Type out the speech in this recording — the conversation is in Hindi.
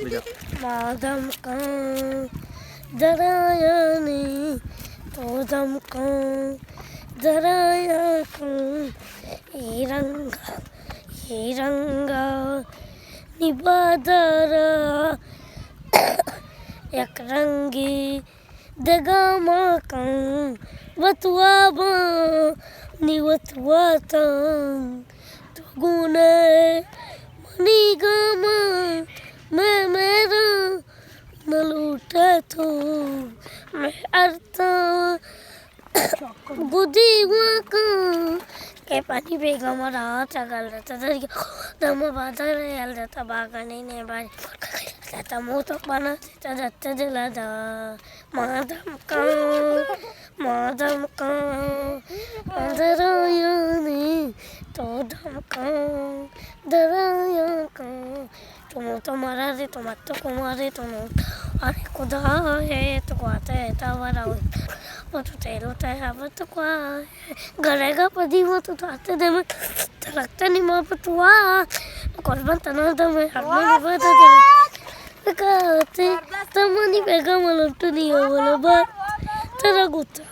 beda. Madam kan darayani todam kan daraya kan iranga nibadara yakrangi dagama kan watuaba ni watuatan tugune manigama मैं मेरा न लूटे तो मैं अर्था बुद्धि का के पानी बेगा मरा चगल रहता दरिया दम बादल रेल रहता बागा नहीं बारी रहता मुँह तो बना देता जत्ते जला दा मादम का दराया नहीं तो दम का दराया का तुम तो मरा रे तुम तो कुमारे तुम अरे खुदा है तो आता है तावरा वो तो तेरो है अब तो क्या गरेगा पदी वो तो आते दे में लगता नहीं मां पर तू आ कुर्बान तना दम है हर में बता दे कहते तमनी बेगा मतलब तो नहीं हो बोला बात तेरा गुस्सा